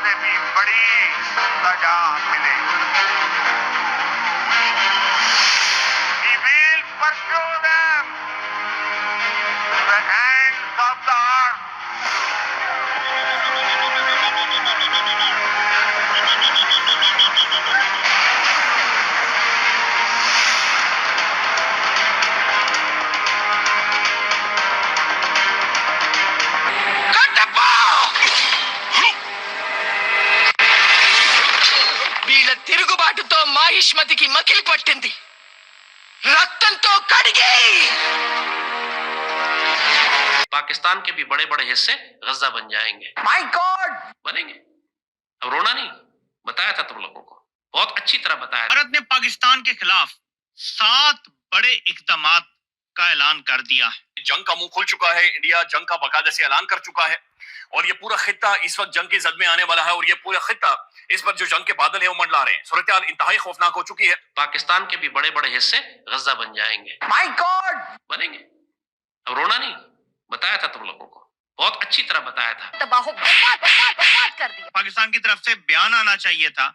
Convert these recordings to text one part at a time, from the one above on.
से भी बड़ी सजा मिले. We will pursue them to the ends of the earth. వీళ్ళ తిరుగుబాటుతో మాహిష్మతికి మకిలి పట్టింది. రక్తంతో కడిగి पाकिस्तान के भी बड़े बड़े हिस्से गजा बन जाएंगे. माय गॉड बनेंगे. अब रोना नहीं, बताया था तुम लोगों को, बहुत अच्छी तरह बताया था. भारत ने पाकिस्तान के खिलाफ 7 बड़े इकदामात का ऐलान कर दिया है. जंग का मुंह खुल चुका है. इंडिया जंग का बाकायदा से ऐलान कर चुका है और ये पूरा खित्ता इस वक्त जंग के जद में आने वाला है और ये पूरा खित्ता इस वक्त जो जंग के बादल है वो मंडला रहे हैं. सूरत इंतहाई खौफनाक हो चुकी है. पाकिस्तान के भी बड़े बड़े हिस्से गजा बन जाएंगे. माय गॉड बनेंगे. अब रोना नहीं, बताया था तुम लोगों को, बहुत अच्छी तरह बताया था. तबाह बर्बाद कर दिया. पाकिस्तान की तरफ से बयान आना चाहिए था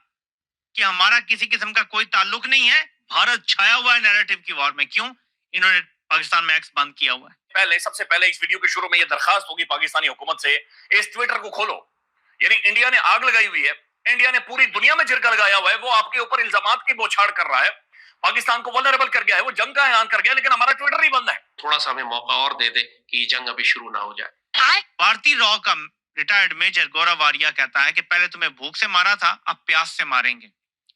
कि हमारा किसी किस्म का कोई ताल्लुक नहीं है. भारत छाया हुआ है नैरेटिव की वॉर में. क्यों इन्होंने पाकिस्तान में एक्स बंद किया हुआ है? सबसे पहले इस वीडियो के शुरू में ये दरखास्त होगी पाकिस्तानी हुकूमत से, इस ट्विटर को खोलो. यानी इंडिया ने आग लगाई हुई है, इंडिया ने पूरी दुनिया में जिरका लगाया हुआ है. वो आपके ऊपर इल्जामात की बौछार कर रहा है, पाकिस्तान को वल्नरेबल कर गया है, वो जंग का ऐलान कर गया, लेकिन हमारा ट्विटर ही बंद है. थोड़ा सा हमें मौका और दे दे कि ये जंग अभी शुरू ना हो जाए. भारतीय रॉ का रिटायर्ड मेजर गौरव आर्या कहता है कि पहले तुम्हें भूख से मारा था, अब प्यास से मारेंगे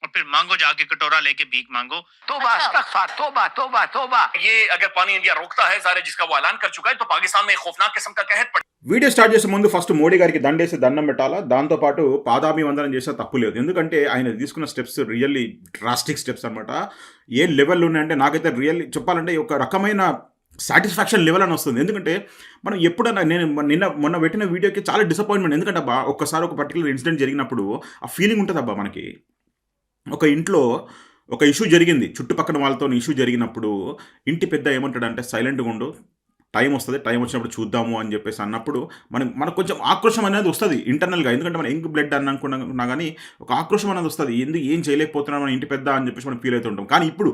और फिर मांगो जाके कटोरा लेके भीख मांगो. तौबा इस्तगफार, तौबा तौबा तौबा. ये अगर पानी इंडिया रोकता है ज़ाहिर जिसका वो ऐलान कर चुका है, तो पाकिस्तान में एक खौफनाक किस्म का कहर पड़. వీడియో స్టార్ట్ చేసే ముందు ఫస్ట్ మోడీ గారికి దండేసి దండం పెట్టాలా, దాంతోపాటు పాదాభివందనం చేస్తే తప్పు లేదు. ఎందుకంటే ఆయన తీసుకున్న స్టెప్స్ రియల్లీ డ్రాస్టిక్ స్టెప్స్ అనమాట. ఏ లెవెల్లో ఉన్నాయంటే నాకైతే రియల్లీ చెప్పాలంటే ఒక రకమైన సాటిస్ఫాక్షన్ లెవెల్ అని వస్తుంది. ఎందుకంటే మనం ఎప్పుడన్నా నేను మొన్న పెట్టిన వీడియోకి చాలా డిసప్పాయింట్మెంట్. ఎందుకంటే అబ్బా ఒక్కసారి ఒక పర్టికులర్ ఇన్సిడెంట్ జరిగినప్పుడు ఆ ఫీలింగ్ ఉంటుంది అబ్బా మనకి. ఒక ఇంట్లో ఒక ఇష్యూ జరిగింది, చుట్టుపక్కల వాళ్ళతో ఇష్యూ జరిగినప్పుడు ఇంటి పెద్ద ఏమంటాడంటే సైలెంట్గా ఉండు, టైం వస్తుంది, టైం వచ్చినప్పుడు చూద్దాము అని చెప్పేసి అన్నప్పుడు మనకు కొంచెం ఆక్రోషం అనేది వస్తుంది ఇంటర్నల్గా. ఎందుకంటే మనం యంగ్ బ్లడ్ అని అనుకున్నా కానీ ఒక ఆక్రోషం అనేది వస్తుంది. ఏం చేయలేకపోతున్నాం మన ఇంటి పెద్ద అని చెప్పేసి మనం ఫీల్ అవుతుంటాం. కానీ ఇప్పుడు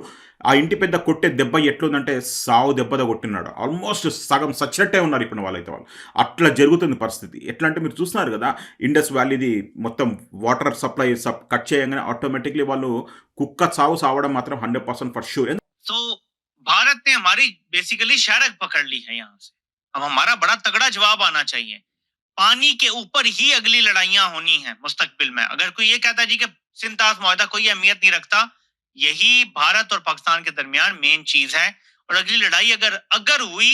ఆ ఇంటి పెద్ద కొట్టే దెబ్బ ఎట్లుందంటే సావు దెబ్బద కొట్టినాడు. ఆల్మోస్ట్ సగం సచ్చినట్టే ఉన్నారు ఇప్పుడు వాళ్ళు. అట్లా జరుగుతుంది పరిస్థితి. ఎట్లా అంటే మీరు చూస్తున్నారు కదా, ఇండస్ వ్యాలీది మొత్తం వాటర్ సప్లై కట్ చేయగానే ఆటోమేటిక్లీ వాళ్ళు కుక్క సావడం మాత్రం 100% ఫర్ షూర్. तो भारत ने हमारी बेसिकली शहरक पकड़ ली है यहाँ से. अब हमारा बड़ा तगड़ा जवाब आना चाहिए. पानी के ऊपर ही अगली लड़ाइयां होनी है मुस्तकबिल में. अगर कोई ये कहता जी कि सिंतास मुआहदा कोई अहमियत नहीं रखता, यही भारत और पाकिस्तान के दरमियान मेन चीज है. और अगली लड़ाई अगर हुई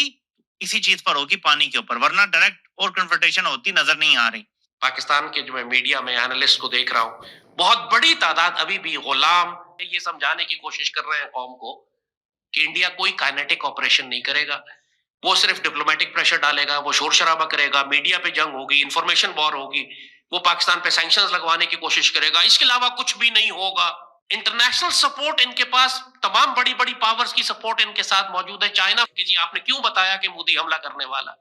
इसी चीज पर होगी, पानी के ऊपर, वरना डायरेक्ट और कन्फ्रंटेशन होती नजर नहीं आ रही. पाकिस्तान के जो मैं मीडिया में एनालिस्ट को देख रहा हूँ, बहुत बड़ी तादाद अभी भी गुलाम ये समझाने की कोशिश कर रहे हैं कौम को कि इंडिया कोई काइनेटिक ऑपरेशन नहीं करेगा, वो सिर्फ डिप्लोमेटिक प्रेशर डालेगा, वो शोर शराबा करेगा, मीडिया पे जंग होगी, इंफॉर्मेशन वॉर होगी, वो पाकिस्तान पे सैंक्शंस लगवाने की कोशिश करेगा. इसके अलावा कुछ भी नहीं होगा. इंटरनेशनल सपोर्ट इनके पास, तमाम बड़ी बड़ी पावर्स की सपोर्ट इनके साथ मौजूद है. चाइना कि जी आपने क्यों बताया कि मोदी हमला करने वाला?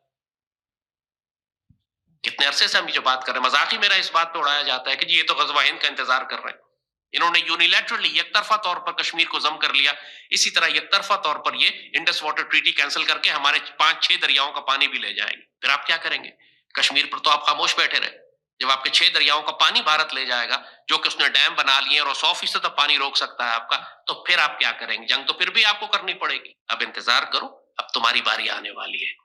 कितने अरसे से हम ये बात कर रहे हैं. मजाक ही मेरा इस बात पे उड़ाया जाता है कि जी ये तो गजवा हिंद का इंतजार कर रहे हैं. इन्होंने यूनिलैटरली एकतरफा तौर पर कश्मीर को जम कर लिया. इसी तरह एकतरफा तौर पर ये इंडस वाटर ट्रीटी कैंसिल करके हमारे 5-6 दरियाओं का पानी भी ले जाएंगे. फिर आप क्या करेंगे? कश्मीर पर तो आप खामोश बैठे रहे. जब आपके 6 दरियाओं का पानी भारत ले जाएगा, जो कि उसने डैम बना लिए और 100% पानी रोक सकता है आपका, तो फिर आप क्या करेंगे? जंग तो फिर भी आपको करनी पड़ेगी. अब इंतजार करो, अब तुम्हारी बारी आने वाली है.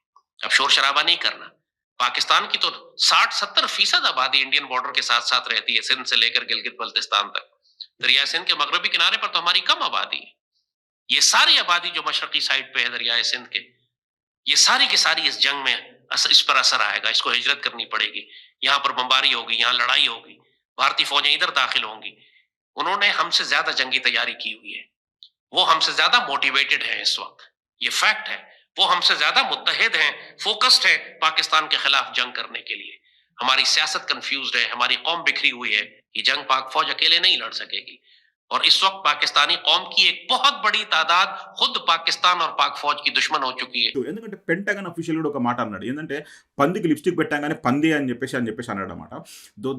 अब शोर शराबा नहीं करना. पाकिस्तान की तो 60-70% आबादी इंडियन बॉर्डर के साथ साथ रहती है, सिंध से लेकर गिलगित बल्तिस्तान तक. दरिया सिंध के मगरबी किनारे पर तो हमारी कम आबादी है. ये सारी आबादी जो मशरकी साइड पे है दरिया सिंध के, ये सारी की सारी इस जंग में इस पर असर आएगा. इसको हिजरत करनी पड़ेगी. यहाँ पर बमबारी होगी, यहाँ लड़ाई होगी, भारतीय फौजें इधर दाखिल होंगी. उन्होंने हमसे ज्यादा जंगी तैयारी की हुई है, वो हमसे ज्यादा मोटिवेटेड है इस वक्त, ये फैक्ट है. वो हमसे ज्यादा मुत्तहिद हैं, फोकस्ड है पाकिस्तान के खिलाफ जंग करने के लिए. हमारी सियासत कंफ्यूज्ड है, हमारी कौम बिखरी हुई है. ये जंग पाक फौज अकेले नहीं लड़ सकेगी. और इस वक्त पाकिस्तानी कौम की एक बहुत बड़ी तादाद खुद पाकिस्तान और पाक फौज की दुश्मन हो चुकी है. ఎందుకంటే పెంటగన్ అఫీషియల్ కూడా ఒక మాట అన్నాడు, ఏంటంటే పందికి లిప్స్టిక్ పెట్టాగానే పంది అని చెప్పేసి అన్నాడు అనమాట.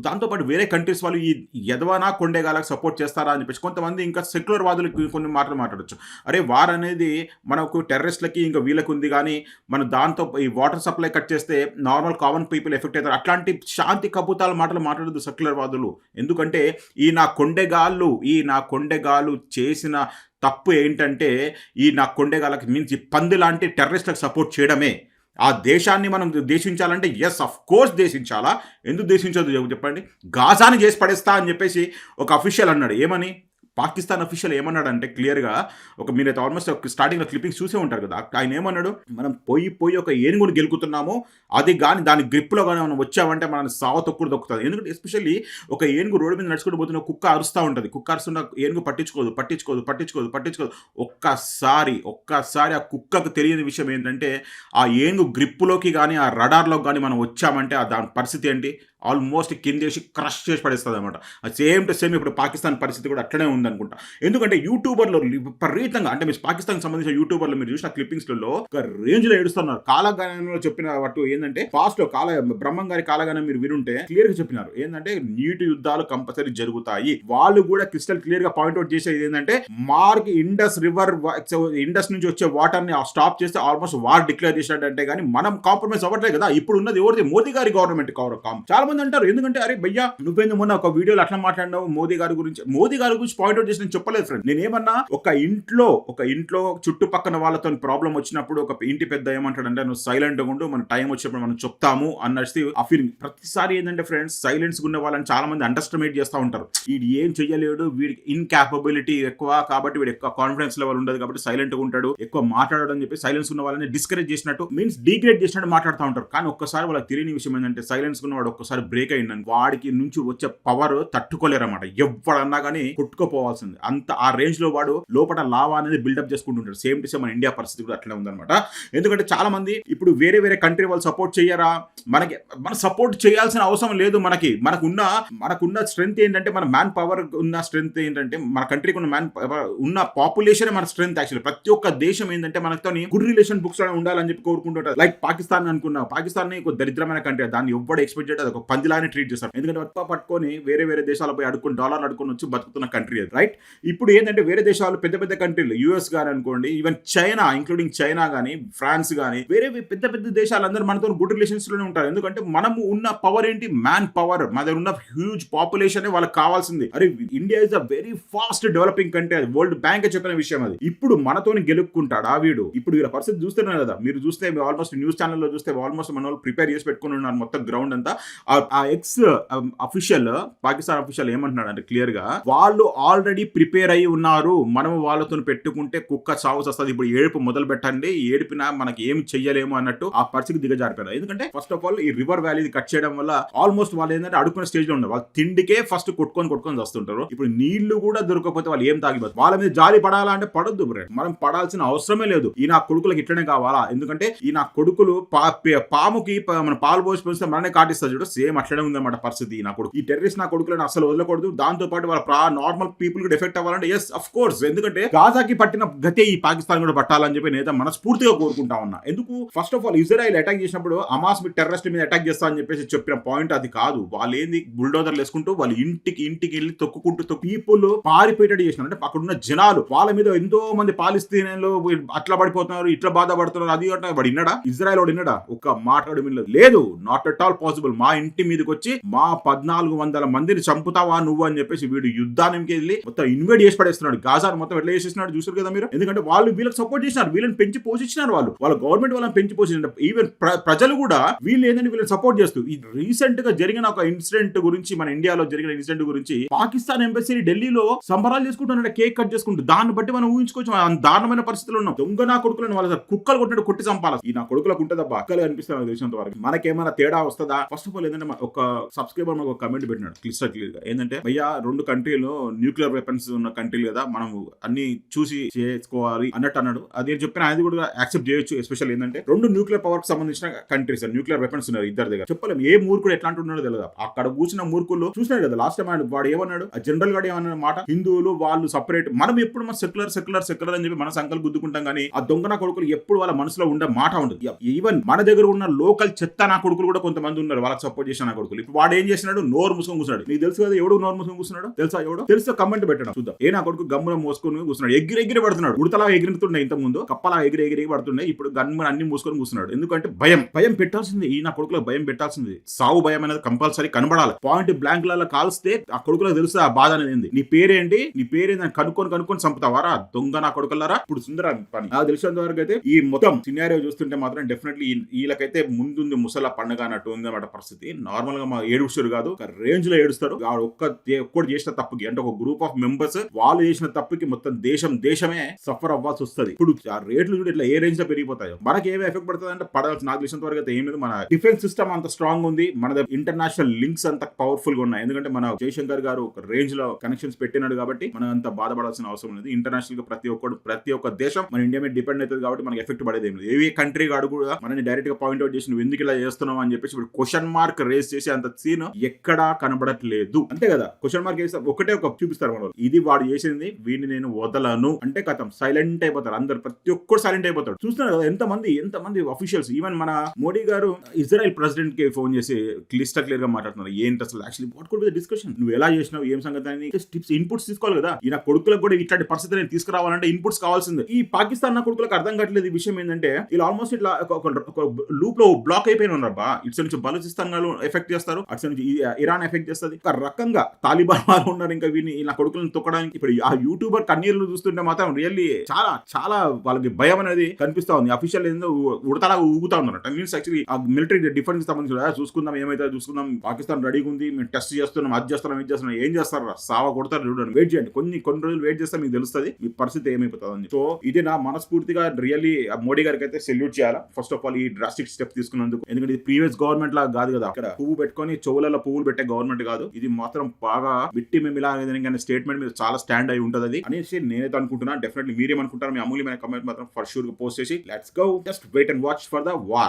దాంతోపాటు వేరే కంట్రీస్ వాళ్ళు ఈ యదవానా కొండేగాలకు సపోర్ట్ చేస్తారా అని చెప్పేసి కొంతమంది ఇంకా సెక్యులర్ వాదులు కొన్ని మాటలు మాట్లాడచ్చు. అరే వార్ అనేది మనకు టెర్రరిస్ట్లకి ఇంకా వీళ్ళకి ఉంది, కానీ మనం దాంతో ఈ వాటర్ సప్లై కట్ చేస్తే నార్మల్ కామన్ పీపుల్ ఎఫెక్ట్ అవుతారు. అట్లాంటి శాంతి కబుతాల మాటలు మాట్లాడదు సెక్యులర్ వాదులు. ఎందుకంటే ఈ నా కొండెగాళ్ళు చేసిన తప్పు ఏంటంటే ఈ నా కొండెగాళ్ళకి మీన్స్ ఈ పంది లాంటి టెర్రరిస్ట్లకు సపోర్ట్ చేయడమే. ఆ దేశాన్ని మనం దేశించాలంటే ఎస్ అఫ్ కోర్స్ దేశించాలా, ఎందుకు దేశించదు చెప్పండి. గాజాని చేసి పడేస్తా అని చెప్పేసి ఒక అఫీషియల్ అన్నాడు. ఏమని పాకిస్తాన్ అఫీషియల్ ఏమన్నాడంటే క్లియర్గా, మీరైతే ఆల్మోస్ట్ స్టార్టింగ్లో క్లిప్పింగ్స్ చూసే ఉంటారు కదా, ఆయన ఏమన్నాడు, మనం పోయి ఒక ఏనుగుని గెలుకుతున్నాము, అది కానీ దాని గ్రిప్లో కానీ మనం వచ్చామంటే మనం సావ తొక్కుడు దొక్కుతుంది. ఎందుకంటే ఎస్పెషల్లీ ఒక ఏనుగు రోడ్డు మీద నడుచుకుంటూ పోతున్న కుక్క అరుస్తూ ఉంటుంది, కుక్క అరుస్తున్న ఏనుగు పట్టించుకోదు. ఒక్కసారి ఆ కుక్కకు తెలియని విషయం ఏంటంటే ఆ ఏనుగు గ్రిప్పులోకి కానీ ఆ రడార్లోకి కానీ మనం వచ్చామంటే దాని పరిస్థితి ఏంటి, ఆల్మోస్ట్ కిందేసి క్రష్ చేసి పడేస్తుంది అనమాట. సేమ్ టు సేమ్ ఇప్పుడు పాకిస్తాన్ పరిస్థితి కూడా అట్లనే ఉందనుకుంటా. ఎందుకంటే యూట్యూబర్లు విపరీతంగా, అంటే మీరు పాకిస్తాన్కి సంబంధించిన యూట్యూబర్లు మీరు చూసిన క్లిప్పింగ్స్లలో ఒక రేంజ్లో ఏడుస్తున్నారు. కాలగానంలో చెప్పిన వాటి ఏంటంటే ఫాస్ట్లో బ్రహ్మం గారి కాలగానం మీరు వినుంటే క్లియర్గా చెప్పినారు ఏంటంటే నీటి యుద్ధాలు కంపల్సరీ జరుగుతాయి. వాళ్ళు కూడా క్రిస్టల్ క్లియర్గా పాయింట్అవుట్ చేసేది ఏంటంటే మార్క్ ఇండస్ నుంచి వచ్చే వాటర్ని స్టాప్ చేస్తే ఆల్మోస్ట్ వార్ డిక్లేర్ చేసినట్టే, కానీ మనం కాంప్రమైజ్ అవ్వట్లేదు కదా. ఇప్పుడు ఉన్నది ఎవరిది, మోదీ గారి గవర్నమెంట్. చాలా మంది అంటారు ఎందుకంటే అరే భయ్యా నువ్వేందు మొన్న ఒక వీడియోలో అట్లా మాట్లాడినావు మోదీ గారి గురించి పాయింట్అవుట్ చేసి నేను చెప్పలేదు ఫ్రెండ్. నేనేమన్నా ఒక ఇంట్లో చుట్టుపక్కల వాళ్ళతో ప్రాబ్లం వచ్చినప్పుడు ఒక ఇంటి పెద్ద ఏమంటాడంటే నువ్వు సైలెంట్ గా ఉండు, మన టైం వచ్చినప్పుడు మనం చెప్తాము అన్నది ఆ ఫీలింగ్. ప్రతిసారి ఏంటంటే ఫ్రెండ్స్ సైలెన్స్ ఉన్న వాళ్ళని చాలా మంది అండర్స్టిమేట్ చేస్తూ ఉంటారు. వీడు ఏం చెయ్యలేడు, వీడికి ఇన్కాపబిలిటీ ఎక్కువ కాబట్టి వీడు ఎక్కువ కాన్ఫిడెన్స్ లెవెల్ ఉండదు కాబట్టి సైలెంట్ గా ఉంటాడు, ఎక్కువ మాట్లాడడం అని చెప్పి సైలెన్స్ ఉన్న వాళ్ళని డిస్కరేజ్ చేసినట్టు మీన్స్ డిగ్రేడ్ చేసినట్టు మాట్లాడుతూ ఉంటారు. కానీ ఒక్కసారి వాళ్ళకి తెలియని విషయం ఏంటంటే సైలెన్స్ ఉన్నవాడు ఒక్కసారి బ్రేక్ అయిందని వాడికి నుంచి వచ్చే పవర్ తట్టుకోలేరన్నమాట. ఎవడన్నా కానీ కొట్టుకోపోవాల్సింది అంత ఆ రేంజ్ లో వాడు లోపల లావా అనేది బిల్డప్ చేసుకుంటుంటాడు. సేమ్ టు సేమ్ మన ఇండియా పరిస్థితి కూడా అట్లనే ఉందన్నమాట. ఎందుకంటే చాలా మంది ఇప్పుడు వేరే కంట్రీ వాళ్ళు సపోర్ట్ చేయరా, మన సపోర్ట్ చేయాల్సిన అవసరం లేదు. మనకున్న స్ట్రెంత్ ఏంటంటే మన మ్యాన్ పవర్ ఉన్న స్ట్రెంత్ ఏంటంటే మన కంట్రీకి ఉన్న పాపులేషన్ మన స్ట్రెంత్. యాక్చువల్లీ ప్రతి ఒక్క దేశం ఏంటంటే మనతో గుడ్ రిలేషన్ బుక్స్ ఉండాలని చెప్పి కోరుకుంటుంటారు. లైక్ పాకిస్తాన్ అనుకున్నా, పాకిస్తాన్ ఒక దరిద్రమైన కంట్రీ, దాన్ని ఎవ్వడు ఎక్స్పెక్ట్ చేయడం ఒక పందిలానే ట్రీట్ చేస్తారు. ఎందుకంటే పట్టుకొని వేరే దేశాలపై డాలర్లు అడుకొని వచ్చి బతుకుతున్న కంట్రీ అది, రైట్. ఇప్పుడు ఏంటంటే వేరే దేశాలు పెద్ద కంట్రీలు యుఎస్ గాని అనుకోండి, ఈవెన్ చైనా ఇంక్లూడింగ్ చైనా గానీ ఫ్రాన్స్ గానీ వేరే పెద్ద దేశాలందరూ మనతో గుడ్ రిలేషన్స్ లోనే ఉంటారు. ఎందుకంటే మనము ఉన్న పవర్ ఏంటి, మ్యాన్ పవర్. మన దగ్గర ఉన్న హ్యూజ్ పాపులేషన్ వాళ్ళకి కావాల్సింది. అరే India is a very fast developing country, అది వరల్డ్ బ్యాంక్ చెప్పిన విషయం అది. ఇప్పుడు మనతోని గెలుక్కుంటాడా వీడు? ఇప్పుడు వీళ్ళ పరిస్థితి చూస్తున్నారు కదా, మీరు చూస్తే ఆల్మోస్ట్ న్యూస్ ఛానల్లో చూస్తే ఆల్మోస్ట్ మన వాళ్ళు ప్రిపేర్ చేసి పెట్టుకుని ఉన్నారు మొత్తం గ్రౌండ్ అంతా. ఆ ఎక్స్ అఫీషియల్ పాకిస్తాన్ అఫీషియల్ ఏమంటున్నాడు అంటే క్లియర్ గా వాళ్ళు ఆల్రెడీ ప్రిపేర్ అయ్యి ఉన్నారు, మనం వాళ్ళతో పెట్టుకుంటే కుక్క సాగు వస్తుంది, ఇప్పుడు ఏడుపు మొదలు పెట్టండి, ఏడిపినా మనకి ఏం చెయ్యలేము అన్నట్టు ఆ పరిస్థితి దిగజారిపోయారు. ఎందుకంటే ఫస్ట్ ఆఫ్ ఆల్ ఈ రివర్ వ్యాలీ కట్ చేయడం వల్ల ఆల్మోస్ట్ వాళ్ళు ఏంటంటే అడుకునే స్టేజ్ లో ఉన్నారు. వాళ్ళు తిండికే ఫస్ట్ కొట్టుకొని వస్తుంటారు. ఇప్పుడు నీళ్లు కూడా దొరకకపోతే వాళ్ళు ఏం తాగిపోతారు. వాళ్ళ మీద జాలి పడాలా అంటే పడొద్దు, మనం పడాల్సిన అవసరమే లేదు. ఈ నా కొడుకులకు ఇట్లనే కావాలా, ఎందుకంటే ఈ నా కొడుకులు పాముకి మన పాలు పోసి మననే కాటిస్తారు చూడు, సేమ్ అట్లనే ఉందన్నమాట పరిస్థితి. నా కొడుకు ఈ టెర్రరిస్ట్ నా కొడుకులను అసలు వదలకూడదు. దాంతో పాటు వాళ్ళ నార్మల్ పీపుల్ కి ఎఫెక్ట్ అవ్వాలంటే ఎస్ అఫ్ కోర్స్, ఎందుకంటే గాజాకి పట్టిన గతే ఈ పాకిస్తాన్ కూడా పట్టాలని చెప్పి నేత మనస్ఫూర్తిగా కోరుకుంటా ఉన్నా. ఎందుకు first of all Israel attack చేసినప్పుడు హమాస్ మీద టెర్రరిస్ట్ మీద అటాక్ చేస్తా అని చెప్పేసి చెప్పిన పాయింట్ అది కాదు. వాళ్ళు ఏంది బుల్డోజర్లు వేసుకుంటూ వాళ్ళ ఇంటికి వెళ్ళి తొక్కుకుంటూ పీపుల్ పారిపోయేటట్టు చేసినారు. అంటే అక్కడ ఉన్న జనాలు వాళ్ళ మీద ఎంతో మంది పాలిస్తీన్లు అట్లా పడిపోతున్నారు, ఇట్లా బాధపడుతున్నారు, అది వాడు విన్నాడా? ఇజ్రాయెల్ వాడు విన్నాడా? ఒక్క మాట్లాడు లేదు, నాట్ అట్ ఆల్ పాసిబుల్. మా ఇంటి మీదకి వచ్చి మా 1400 మందిని చంపుతావా నువ్వు అని చెప్పేసి వీడు యుద్ధానికి వెళ్ళి మొత్తం ఇన్వైట్ చేసి పడేస్తున్నాడు. గాజాను మొత్తం ఎట్లా చేసేస్తున్నాడు చూసారు కదా మీరు. ఎందుకంటే వాళ్ళు వీళ్ళకి సపోర్ట్ చేసినారు, వీళ్ళని పెంచి పోషించినారు, వాళ్ళ గవర్నమెంట్ వాళ్ళని పెంచి పోషించారు. ఈవెన్ ప్రజలు కూడా వీళ్ళు ఏంటంటే వీళ్ళని సపోర్ట్ చేస్తూ ఈ రీసెంట్ గా జరిగిన ఒక ఇన్సిడెంట్ గురించి, మన ఇండియాలో జరిగిన ఇన్సిడెంట్ గురించి పాకిస్తాన్ ఎంబసీ ఢిల్లీలో సంబరాలు చేసుకుంటున్నాడు, కేక్ కట్ చేసుకుంటూ. దాన్ని బట్టి మనం ఊహించుకోవచ్చు దారుణమైన పరిస్థితులు ఉన్నాం. దొంగ నా కొడుకులను వాళ్ళ కుక్కలు కొట్టినట్టు కొట్టి చంపాలి. ఈ నా కొడుకులకు ఉంటుందా అక్కలు అనిపిస్తుంది తెలిసినంత వరకు. మనకేమైనా తేడా వస్తుందా? ఫస్ట్ ఆఫ్ ఆల్ ఏంటంటే ఒక సబ్స్క్రైబర్ మాకు ఒక కమెంట్ పెట్టినాడు క్లియర్ గా, ఏంటంటే భయ్యా 2 కంట్రీలు న్యూక్లియర్ న్యూక్లియర్ వెపన్స్ ఉన్న కంట్రీ కదా, మనం అన్ని చూసి చేసుకోవాలి అన్నట్టు అన్నాడు. అది చెప్పిన అది కూడా యాక్సెప్ట్ చేయొచ్చు. ఎస్పెషల్ ఏంటంటే 2 న్యూక్లియర్ పవర్ కి సంబంధించిన కంట్రీస్ న్యూక్లియర్ వెపన్స్ ఉన్నారు ఇద్దరు దగ్గర. చెప్పలేం ఏ మూర్ఖుడు ఎట్లాంటి ఉన్నాడో తెలియదు. అక్కడ కూర్చున్న మూర్ఖులు చూసినాడు కదా లాస్ట్ టైం వాడు ఏమన్నాడు, ఆ జనరల్ గాడు ఏమన్నా మాట, హిందువులు వాళ్ళు సపరేట్, మనం ఎప్పుడు మన సెక్యులర్ అని చెప్పి మన సంకల్ గుద్దుకుంటాం కానీ ఆ దొంగ నా కొడుకులు ఎప్పుడు వాళ్ళ మనసులో ఉండే మాట ఉండదు. ఈవెన్ మన దగ్గర ఉన్న లోకల్ చెత్త నా కొడుకులు కూడా కొంతమంది ఉన్నారు వాళ్ళకి సపోర్ట్ చేసిన నా కొడుకులు. ఇప్పుడు వాడు ఏం చేసినాడు, నోరు మూసుకొని కూర్చున్నాడు. నీకు తెలుసు కదా ఎవడు నోరు మూసుకొని కూర్చున్నాడు, తెలుసా ఎవడు? తెలుసా కమెంట్ పెట్టడం చూద్దాం. ఏ నా కొడుకు గమ్మున మోసుకొని కూర్చున్నాడు, ఎగిరి పడుతున్నాడు. ఉడతలా ఎగిరితుండే ఇంత ముందు, కప్పలా ఎగిరి పడుతుండే, ఇప్పుడు గన్మున అన్ని మూసుకొని కూర్చున్నాడు. ఎందుకంటే భయం పెట్టాల్సింది, ఈ నా కొడుకులకు భయం పెట్టాల్సింది. సావు భయం అనేది కంపల్సరీ కనబడాలి. పాయింట్ బ్లాంక్ లలో కాల్స్తే ఆ కొడుకులకు తెలుసు ఆ బాధ అనేది. నీ పేరేంటి అని కనుక్కొని చంపుతావారా దొంగ నా కొడుకులారా. ఇప్పుడు సుందర పని నాకు తెలిసినంత వరకు అయితే ఈ మొత్తం సినారియో చూస్తుంటే మాత్రం డెఫినెట్లీ వీళ్ళకైతే ముందుంది ముసల పండుగ అన్నట్టు ఉంది అన్నమాట పరిస్థితి. నార్మల్ గా మా ఏడుస్తారు కాదు, ఒక రేంజ్ లో ఏడుస్తారు. ఒక్కటి చేసిన తప్పుకి, అంటే ఒక గ్రూప్ ఆఫ్ మెంబర్స్ వాళ్ళు చేసిన తప్పుకి మొత్తం దేశమే సఫర్ అవ్వాల్సి వస్తుంది. ఇప్పుడు ఆ రేట్లు చూడు ఇట్లా ఏ రేంజ్ లో పెరిగిపోతాయో. మనకి ఏమి ఎఫెక్ట్ పడుతుంది అంటే పడాల్సి, నాకు తెలిసినంత వరకు అయితే ఏం లేదు. మన డిఫెన్స్ సిస్టమ్ అంత స్ట్రాంగ్ ఉంది, మన ఇంటర్నేషనల్ లింక్స్ అంత పవర్ఫుల్ గా ఉన్నాయి. ఎందుకంటే మన జయశంకర్ గారు ఒక రేంజ్ లో కనెక్షన్స్ పెట్టినాడు కాబట్టి మనం అంత బాధపడాల్సిన అవసరం లేదు. ఇంటర్నేషనల్ గా ప్రతి ఒక్క దేశం మన ఇండియా మీద డిపెండ్ అవుతుంది కాబట్టి మనకి ఎఫెక్ట్ పడేది ఏం లేదు. ఏ కంట్రీ గాడు కూడా మనని డైరెక్ట్ గా పాయింట్ అవుట్ చేసి నువ్వు ఎందుకు ఇలా చేస్తున్నావు అని చెప్పేసి ఇప్పుడు క్వశ్చన్ మార్క్ రేస్ చేసి అంత సీన్ ఎక్కడా కనబడట్లేదు. అంతే కదా, క్వశ్చన్ మార్క్ వేస్తే ఒకటే ఒక చూపిస్తారు మనం, ఇది వాడు చేసింది, వీడిని నేను వదలను అంటే కథం సైలెంట్ అయిపోతారు అందరు. ప్రతి ఒక్కరు సైలెంట్ అయిపోతాడు. చూస్తున్నారు కదా ఎంతమంది అఫీషియల్స్. ఈవెన్ మన మోడీ గారు ఇజ్రాయెల్ ప్రెసిడెంట్ కి ఫోన్ చేసి క్లియర్ గా మాట్లాడుతున్నారు. ఏంటి అసలు actually what could be the discussion, నువ్వు ఎలా చేసినావు, ఏం సంగతి అని టిప్స్ ఇన్పుట్స్ తీసుకోవాలి కదా. ఈ నా కొడుకులకు కూడా ఇట్లాంటి పరిస్థితి నేను తీసుకురావాలంటే ఇన్పుట్స్ కావాల్సిందే. ఈ పాకిస్తాన్ నా కొడుకులకు అర్థం కావట్లేదు ఈ విషయం ఏంటంటే, వీళ్ళు ఆల్మోస్ట్ ఇట్లా ఒక లూప్ లో బ్లాక్ అయిపోయిన ఉన్నారు బా. ఇటు నుంచి బలూచిస్తాన్ ఎఫెక్ట్ చేస్తారు, అటు నుంచి ఇరాన్ ఎఫెక్ట్ చేస్తుంది. ఒక రకంగా తాలిబాన్ వాళ్ళు ఉన్నారు ఇంకా వీళ్ళని ఇలా కొడుకులను తొక్కడానికి. ఇప్పుడు ఆ యూట్యూబర్ కన్నీర్లు చూస్తుంటే మాత్రం రియల్లీ చాలా వాళ్ళకి భయం అనేది కనిపిస్తా ఉంది. అఫీషియల్ ఏందో ఉడతలా ఊగుతా ఉన్నారు. మీన్స్ యాక్చువల్లీ ఆ మిలిటరీ డిఫెన్స్ సంబంధించి చూసుకుందాం, ఏమైతే చూసుకుందాం, పాకిస్తాన్ రెడీగా ఉంది, మేము టెస్ట్ చేస్తున్నాం, అది చేస్తున్నాం, ఇది చేస్తున్నాం. ఏం చేస్తారు, సావ కొడతారు. చూడండి, వెయిట్ చేయండి, కొన్ని రోజులు వెయిట్ చేస్తే మీకు తెలుస్తుంది మీ పరిస్థితి ఏమైపోతుంది. సో ఇది నా మనస్ఫూర్తిగా రియల్లీ మోడీ గారికి అయితే సెల్యూట్ చేయాలా. ఫస్ట్ ఆఫ్ ఆల్ ఈ డ్రాస్టిక్ స్టెప్ తీసుకున్నందుకు. ఎందుకంటే ఇది ప్రీవియస్ గవర్నమెంట్ లాగా కాదు కదా, అక్కడ పువ్వు పెట్టుకొని చెవులలో పువ్వులు పెట్టే గవర్నమెంట్ కాదు. ఇది మాత్రం బాగా బిట్టి మేము ఇలా స్టేట్మెంట్ మీద చాలా స్టాండ్ అయి ఉంటది అనేసి నేనైతే అనుకుంటున్నా. డెఫినెట్లీ మీరేమనుకుంటారు, మీ అమూల్యమైన కమెంట్ మాత్రం ఫర్ షూర్ గా పోస్ట్ చేసి let's go, just wait and watch for the war.